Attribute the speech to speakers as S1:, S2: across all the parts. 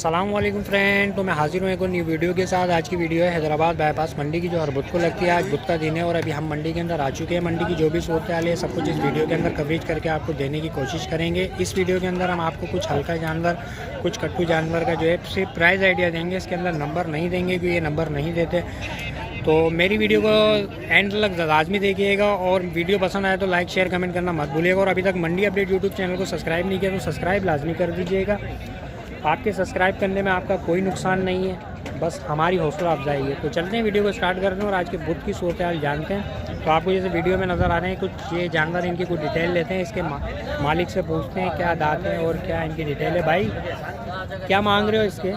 S1: अस्सलामुअलैकुम फ्रेंड, तो मैं हाजिर हूँ एक और न्यू वीडियो के साथ। आज की वीडियो है हैदराबाद बाईपास मंडी की, जो हर बुध को लगती है। आज बुध का दिन है और अभी हम मंडी के अंदर आ चुके हैं। मंडी की जो भी सूरत हाल है सब कुछ इस वीडियो के अंदर कवरेज करके आपको देने की कोशिश करेंगे। इस वीडियो के अंदर हम आपको कुछ हल्का जानवर, कुछ कट्टू जानवर का जो है सिर्फ प्राइस आइडिया देंगे। इसके अंदर नंबर नहीं देंगे क्योंकि ये नंबर नहीं देते। तो मेरी वीडियो को एंड तक लाजमी देखिएगा और वीडियो पसंद आए तो लाइक शेयर कमेंट करना मत भूलिएगा। और अभी तक मंडी अपडेट यूट्यूब चैनल को सब्सक्राइब नहीं किया तो सब्सक्राइब लाजमी कर दीजिएगा। आपके सब्सक्राइब करने में आपका कोई नुकसान नहीं है, बस हमारी हौसला अफजाई है। तो चलते हैं वीडियो को स्टार्ट करते हैं और आज के बुध की सूरत हाल जानते हैं। तो आपको जैसे वीडियो में नज़र आ रहे हैं कुछ ये जानवर, इनकी कुछ डिटेल लेते हैं। इसके मालिक से पूछते हैं क्या दांत है और क्या इनकी डिटेल है। भाई क्या मांग रहे हो इसके?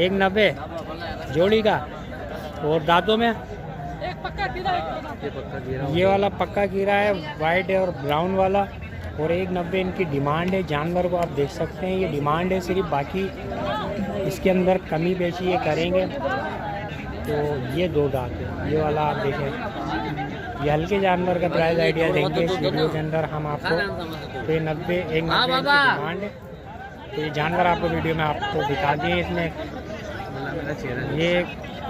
S1: 190 जोड़ी का। और दांतों में ये वाला पक्का कीरा है, वाइट है और ब्राउन वाला। और 190 इनकी डिमांड है। जानवर को आप देख सकते हैं, ये डिमांड है सिर्फ, बाकी इसके अंदर कमी पेशी ये करेंगे। तो ये दो दांत है, ये वाला आप देखें। ये हल्के जानवर का प्राइस आइडिया देंगे इस वीडियो के अंदर हम आपको। तो 190 इनकी डिमांड है। तो ये जानवर आपको वीडियो में आपको दिखा दिए। इसमें ये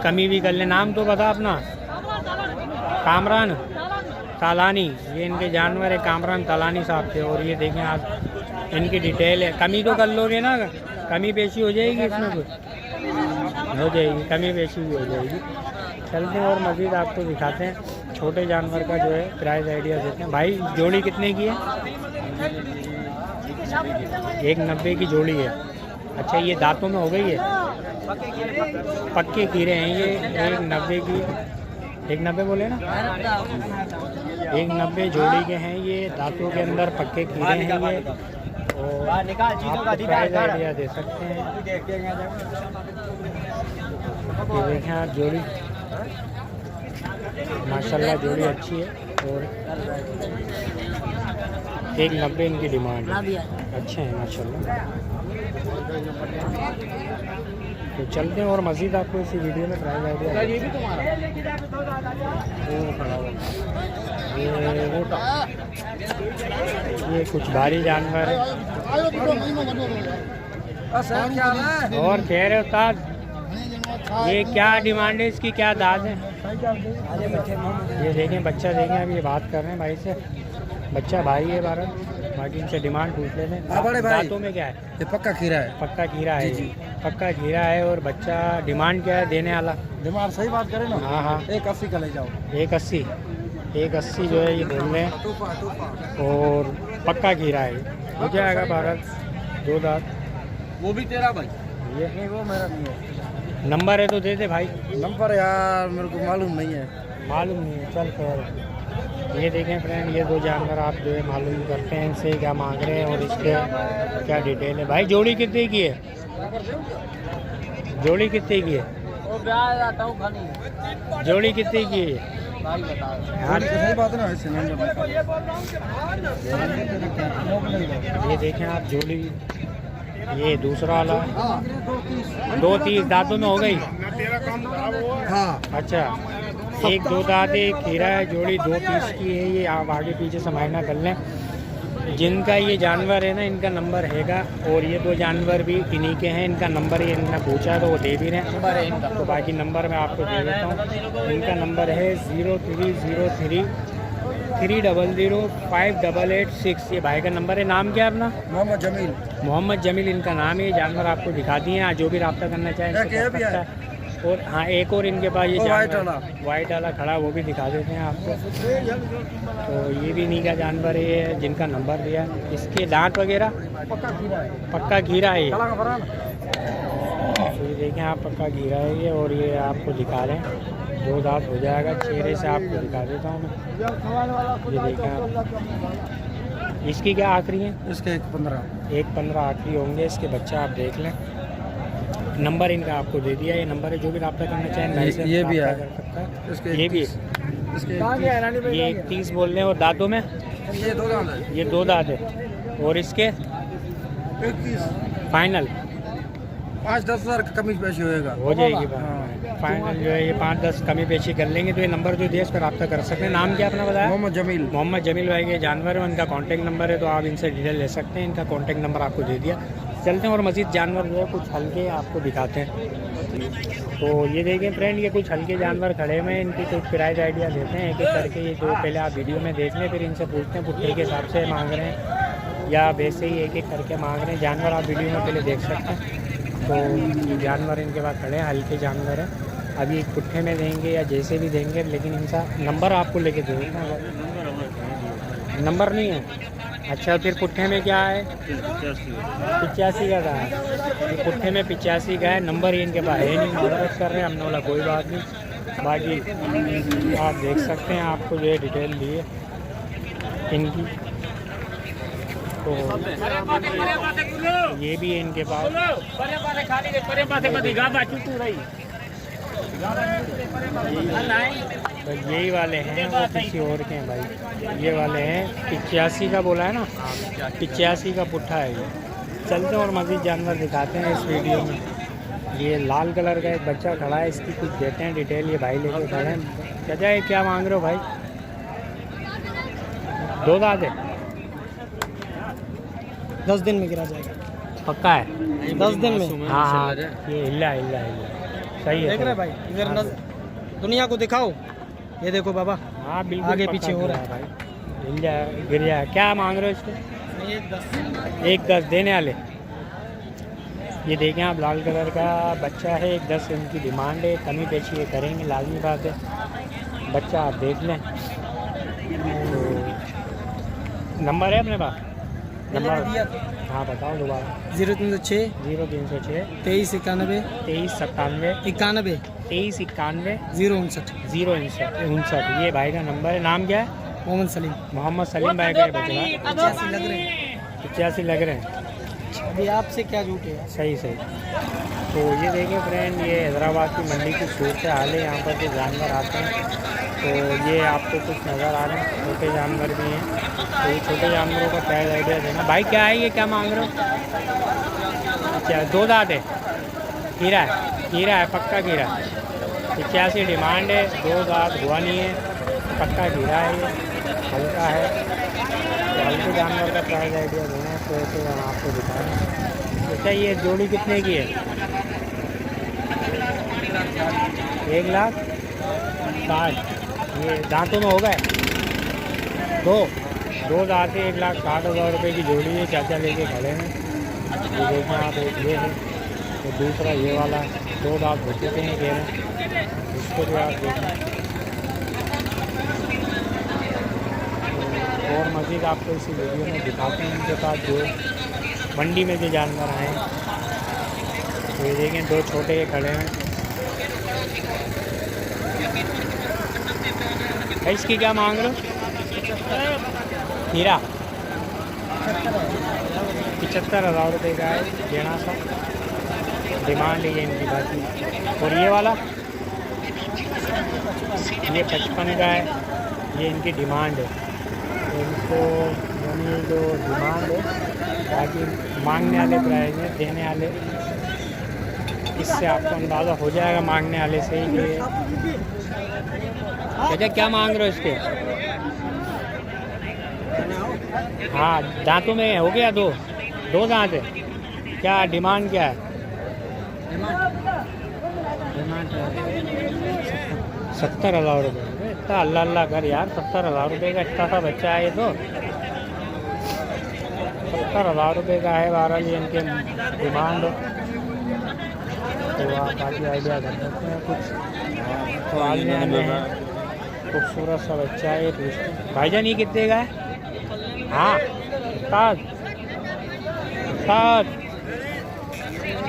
S1: कमी भी कर ले। नाम तो बता अपना। कामरान तालानी, ये इनके जानवर है, कामरान तालानी साहब थे। और ये देखें आप, इनकी डिटेल है। कमी तो कर लोगे ना, कमी पेशी हो जाएगी इसमें, कुछ हो जाएगी, कमी पेशी भी हो जाएगी। चलते हैं और मज़ीद आपको दिखाते हैं छोटे जानवर का जो है प्राइस आइडिया देते हैं। भाई जोड़ी कितने की है? 190 की जोड़ी है। अच्छा, ये दांतों में हो गई है, पक्के कीरे हैं ये। 190 की, 190 बोले ना, 190 जोड़ी के हैं ये। दांतों के अंदर पक्के कीड़े हैं ये। और आप प्राइस आइडिया दे सकते हैं। ये देखें आप, जोड़ी माशाल्लाह जोड़ी अच्छी है। और 190 इनकी डिमांड है। अच्छे हैं माशाल्लाह। तो चलते हैं और मज़ीद आपको इसी वीडियो में प्राइस आइडिया। ये कुछ भारी जानवर है। और कह रहे उस्ताद, ये क्या डिमांड है इसकी, क्या दाद है? ये देखें बच्चा, देखें अभी ये बात कर रहे हैं भाई से। बच्चा भाई है भारत, बाकी इनसे डिमांड पूछ लेते हैं। दांतों में क्या है?
S2: ये पक्का खीरा है।
S1: पक्का खीरा है जी, पक्का खीरा है। और बच्चा डिमांड क्या है देने वाला?
S2: डिमांड सही बात करें ना।
S1: हाँ,
S2: 180 का ले जाओ।
S1: 180 जो है ये बोल रहे हैं। और पक्का खीरा है, हो जाएगा भारत। 2 दांत।
S2: वो भी तेरा भाई?
S1: ये
S2: नहीं, वो मेरा नहीं है।
S1: नंबर है तो दे दे भाई।
S2: नंबर यार मेरे को मालूम नहीं है।
S1: मालूम नहीं है, चल खैर। ये देखें फ्रेंड, ये 2 जानवर आप जो है मालूम करते हैं इनसे क्या मांग रहे हैं और इसके क्या डिटेल है। भाई जोड़ी कितने की है? जोड़ी कितने की है? जोड़ी कितने की है?
S2: सही बात है ना। ऐसे
S1: ये देखें आप, जोड़ी ये दूसरा वाला 230 दांतों में हो गई।
S2: हाँ,
S1: अच्छा, 1-2 दांत एक खीरा है, जोड़ी 230 की है। ये आप आगे पीछे समायना कर लें। जिनका ये जानवर है ना, इनका नंबर हैगा। और ये 2 जानवर भी इन्हीं के हैं। इनका नंबर ये इन्होंने पूछा तो वो दे भी रहे हैं। तो बाकी नंबर मैं आपको दे देता हूँ। इनका नंबर है 0303 300 5886। ये भाई का नंबर है। नाम क्या है अपना?
S2: मोहम्मद जमील।
S1: मोहम्मद जमील इनका नाम है। ये जानवर आपको दिखा दिए हैं। जो भी रब्ता करना चाहें। और हाँ, एक और इनके पास ये वाइट वाला खड़ा, वो भी दिखा देते हैं आपको। तो ये भी इन्हीं का जानवर है, ये जिनका नंबर दिया। इसके दांत वगैरह पक्का खीरा है ये। तो ये देखें आप, पक्का खीरा है ये। और ये आपको दिखा रहे हैं 2 दांत हो जाएगा। चेहरे से आपको दिखा देता हूँ मैं। ये देखें आप, इसकी क्या आखिरी है?
S2: इसके 115
S1: आखिरी होंगे। इसके बच्चा आप देख लें। नंबर इनका आपको दे दिया। ये नंबर है, जो भी रब्ता करना चाहें
S2: ये भी है।
S1: कर सकता है।
S2: इसके
S1: ये भी ये 30 बोल रहे हैं। और दांतों में
S2: ये 2 दांत है।
S1: ये 2 दांत है। और इसके
S2: 21
S1: फाइनल
S2: 5-10 हज़ार कमी पेशी होएगा,
S1: हो जाएगी। फाइनल जो है ये 5-10 कमी पेशी कर लेंगे। तो ये नंबर जो दिया इस पर रब्ता कर सकते हैं। नाम क्या अपना बताया?
S2: मोहम्मद जमील।
S1: मोहम्मद जमील भाई के जानवर है, उनका कॉन्टैक्ट नंबर है, तो आप इनसे डिटेल ले सकते हैं। इनका कॉन्टैक्ट नंबर आपको दे दिया। चलते हैं और मज़ीद जानवर जो है कुछ हल्के आपको दिखाते हैं। तो ये देखें फ्रेंड, ये कुछ हल्के जानवर खड़े हुए हैं, इनकी कुछ प्राइस आइडिया देते हैं एक एक करके। ये जो पहले आप वीडियो में देख लें, फिर इनसे पूछते हैं पुट्ठे के हिसाब से मांग रहे हैं या वैसे ही एक एक करके मांग रहे हैं। जानवर आप वीडियो में पहले देख सकते हैं। तो ये जानवर इनके पास खड़े हैं, हल्के जानवर हैं। अभी एक पुट्ठे में देंगे या जैसे भी देंगे, लेकिन इनका नंबर आपको लेके दो नंबर नहीं है। अच्छा, फिर पुट्ठे में क्या है? 85 का है। ये पुट्ठे में 85 का है, नंबर ही इनके पास है नहीं, मदद कर रहे हैं हमने बोला कोई बात नहीं। बाकी आप देख सकते हैं, आपको जो है डिटेल दी है इनकी। तो ये भी है इनके पास। तो यही वाले हैं, वो किसी और के हैं भाई। ये वाले हैं 85 का बोला है ना, 85 का पुट्ठा है ये। चलते हैं और मज़ीद जानवर दिखाते हैं इस वीडियो में। ये लाल कलर का एक बच्चा खड़ा है, इसकी कुछ देते हैं डिटेल। ये भाई लेके खड़े हैं। चाचा ये क्या मांग रहे हो भाई? 2 दांत है,
S2: 10 दिन में गिरा जाएगा।
S1: पक्का है
S2: 10 दिन में।
S1: हाँ हाँ, ये हिला सही है।
S2: देख रहे भाई, इधर दुनिया को दिखाओ। ये देखो बाबा,
S1: हाँ बिल्कुल
S2: आगे पीछे हो रहा
S1: है भाई। हिल जाए, गिर जाए। क्या मांग रहे हो इसको? 1-10 देने वाले। ये देखें आप, लाल कलर का बच्चा है, 1-10 इनकी डिमांड है। कमी पेशी ये करेंगे, लाजमी बात है। बच्चा आप देख लें। तो नंबर है अपने पास? नंबर हाँ बताओ दोबारा।
S2: 036
S1: 0306
S2: 23 91
S1: 23 97
S2: 91
S1: 23 91
S2: 059
S1: 059। ये भाई का नंबर है। नाम क्या है?
S2: मोहम्मद सलीम।
S1: मोहम्मद सलीम भाई का बचला।
S2: 85 लग रहे हैं।
S1: 85 लग रहे हैं।
S2: अभी आपसे क्या झूठे है?
S1: सही। तो ये देखें फ्रेंड, ये हैदराबाद की मंडी की सूरत हाल है। यहाँ पर जो जानवर आते हैं, तो ये आपको कुछ नज़र आ रहे हैं, छोटे जानवर भी हैं। तो ये छोटे जानवरों का प्राइस आइडिया देना। भाई क्या है ये, क्या मांग रहे हो? अच्छा, 2 दांत है, हीरा है, पक्का हीरा। 85 डिमांड है, 2 दांत हुआ नहीं है, पक्का हीरा है, ये हल्का है। तो हल्के जानवर का प्राइस आइडिया देना है, तो ऐसे हम आपको दिखाएँ। अच्छा, ये जोड़ी कितने की है? 1,60,000। ये दांतों में हो गए 2 दांत है। 1,60,000 रुपये की जोड़ी है। चाचा लेके खड़े हैं। ये देखें आप, एक ये है, तो दूसरा ये वाला 2 दांत हो चुके हैं कह रहे हैं। इसको भी आप देखें। और मज़ीद आपको इसी वीडियो में दिखाते हैं इनके पास जो मंडी में जो जानवर आए हैं। तो ये देखें, 2 छोटे के खड़े हैं। इसकी क्या मांग रहे हो? हीरा 75,000 रुपये का है, देना सा डिमांड है इनकी। बाकी और ये वाला ये 55 का है, ये इनकी डिमांड है। तो इनको यानी जो डिमांड है, बाकी मांगने वाले प्राइस में देने वाले, इससे आपको अंदाज़ा हो जाएगा मांगने वाले से ही कि अच्छा क्या मांग रहे हो इसके। हाँ, दांतों में हो गया 2 दांत है। क्या डिमांड क्या है? डिमांड 70,000 रुपये। इतना अल्लाह कर यार, 70,000 रुपये का इतना सा बच्चा है ये तो। 70,000 रुपये का है। बहरहाल ये इनके डिमांड है। तो आप बाकी आइडिया कर सकते हैं कुछ। तो आगे में खूबसूरत सा बच्चा है। भाईजान ये कितने का है? हाँ 7।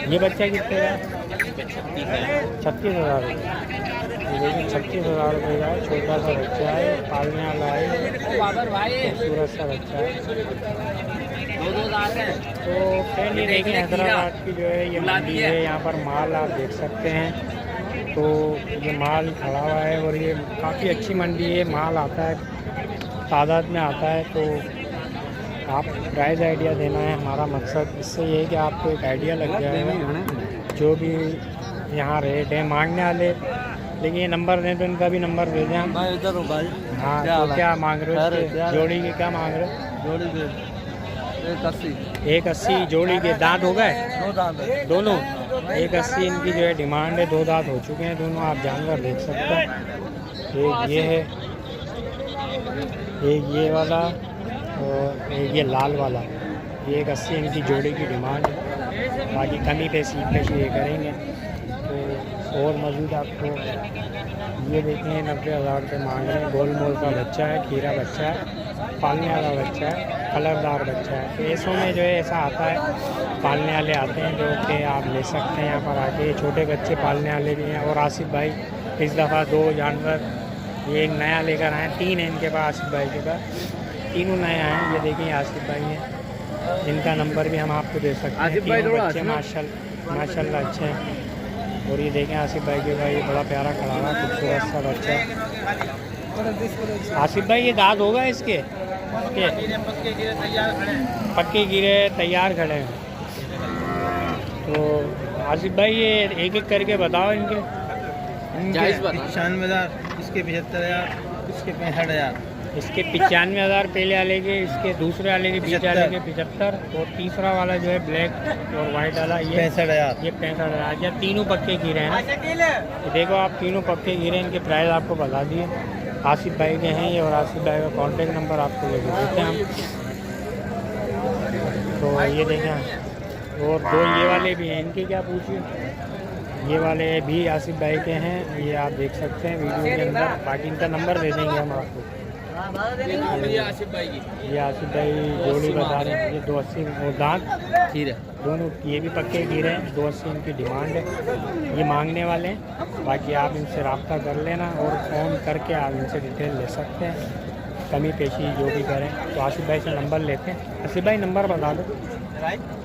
S1: ये बच्चा कितने का है? 36,000 रुपये। लेकिन 36,000 रुपये का है। छोटा सा बच्चा है, पालने वाला है, खूबसूरत सा बच्चा है। तो फ्रेंड ये देखिए, हैदराबाद की जो है ये मंडी है। यहाँ पर माल आप देख सकते हैं। तो ये माल खड़ा हुआ है और ये काफ़ी अच्छी मंडी है। माल आता है, तादाद में आता है। तो आप प्राइस आइडिया देना है हमारा मकसद। इससे ये है कि आपको एक आइडिया लग जाएगा जो भी यहाँ रेट है मांगने वाले। लेकिन ये नंबर दें तो इनका भी नंबर दे दें हम।
S2: इधर हूँ भाई।
S1: हाँ, तो क्या मांग रहे हो? जोड़ी की क्या मांग रहे हो?
S2: जोड़ी के
S1: 180 जोड़ी के दांत हो गए
S2: 2 दांत है।
S1: दोनों। 180 इनकी जो है डिमांड है, 2 दांत हो चुके हैं दोनों, आप जानवर देख सकते हैं। एक ये है, एक ये वाला और एक ये लाल वाला। ये 180 इनकी जोड़ी की डिमांड है, बाकी कमी पेशी ये करेंगे। तो और मौजूद आपको ये देखें 90,000 रुपये मांग रहे हैं। गोल मोल का बच्चा है, खीरा बच्चा है, पालने वाला बच्चा है, कलरदार बच्चा है। तो ऐसों में जो है ऐसा आता है, पालने वाले आते हैं जो कि आप ले सकते हैं यहाँ पर आके। छोटे बच्चे पालने वाले भी हैं। और आसिफ भाई इस दफ़ा 2 जानवर ये एक नया लेकर आए हैं, 3 हैं इनके पास, आसिफ भाई के पास तीनों नए आए हैं। ये देखिए आसिफ भाई हैं, इनका नंबर भी हम आपको दे सकते हैं। तीनों बच्चे माशाल्लाह अच्छे हैं। और ये देखें आसिफ भाई के भाई बड़ा प्यारा खड़ा हुआ खूबसूरत सा बच्चा। आसिफ भाई ये दांत होगा इसके? पक्के गिरे तैयार खड़े हैं। तो आसिफ भाई ये एक एक करके बताओ इनके।
S2: 95,000, इसके 75,000, इसके 65,000।
S1: इसके 95,000 पहले वाले के, इसके दूसरे वाले के बीच वाले के 75, और तीसरा वाला जो है ब्लैक और वाइट वाला ये
S2: 65,000।
S1: ये 65,000। या तीनों पक्के गिरे हैं ना, तो देखो आप तीनों पक्के गिरे, इनके प्राइस आपको बता दिए। आसिफ भाई के हैं ये, और आसिफ भाई का कॉन्टेक्ट नंबर आपको लेके देते हैं हम। तो ये देखें, और 2 ये वाले भी हैं, इनके क्या पूछिए। ये वाले भी आसिफ भाई के हैं, ये आप देख सकते हैं वीडियो के अंदर। बाकी इनका नंबर दे देंगे हम आपको। ये आसिफ भाई जोड़ी बता रहे हैं, ये 280 और दांत खीरे दोनों, ये भी पक्के गिरे हैं। 280 इनकी डिमांड है, ये मांगने वाले हैं। बाकी आप इनसे रब्ता कर लेना और फ़ोन करके आप इनसे डिटेल ले सकते हैं, कमी पेशी जो भी करें। तो आसिफ भाई से नंबर लेते हैं। आसिफ भाई नंबर बता दो,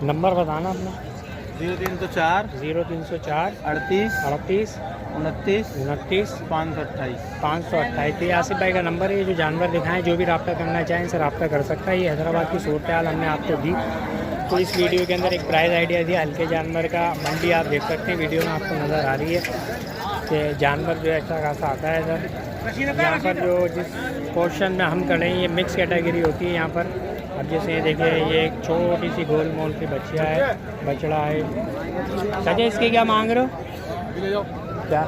S1: नंबर बताना अपना।
S2: 0304
S1: 0304
S2: 38
S1: 38
S2: 29
S1: 29
S2: 528।
S1: 528। तो ये आसिफ भाई का नंबर है। ये जो जानवर दिखाएं, जो भी रब्ता करना चाहें इनसे रब्ता कर सकता है। ये हैदराबाद की सूरत हाल हमने आपको दी। तो इस वीडियो के अंदर एक प्राइस आइडिया दिया हल्के जानवर का। मंडी आप देख सकते हैं वीडियो में आपको नज़र आ रही है कि जानवर जो है अच्छा खासा आता है इधर। यहाँ पर जो जिस पोर्शन में हम खड़े हैं ये मिक्स कैटेगरी होती है यहाँ पर। अब जैसे ये देखिए, ये एक छोटी सी गोल मोल की बच्चिया है, बछड़ा है। सचे इसके क्या मांग रहे हो? क्या?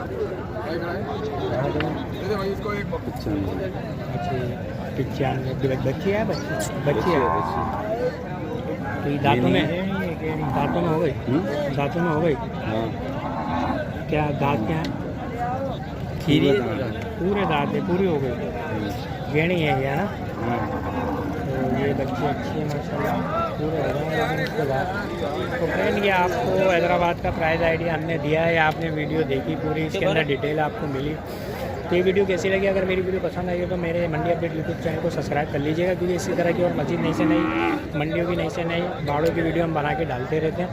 S1: अच्छा 95 बच्ची है, बच्ची है। तो ये दांतों में हो गई, दांतों में हो गई। क्या दांत क्या है? खीरी पूरे दांत है, पूरी हो गई, गेणी है ये ना। तो ये बच्चे अच्छी है माशाल्लाह, पूरे हो गए हैं उसके बाद। तो फ्रेंड ये आपको हैदराबाद का प्राइस आइडिया हमने दिया है, आपने वीडियो देखी पूरी, इसके अंदर डिटेल आपको मिली। तो ये वीडियो कैसी लगी? अगर मेरी वीडियो पसंद आई हो तो मेरे मंडी अपडेट यूट्यूब चैनल को सब्सक्राइब कर लीजिएगा, क्योंकि इसी तरह की और मजीद नई से नई मंडियों की नई से नई बाड़ों की वीडियो हम बना के डालते रहते हैं।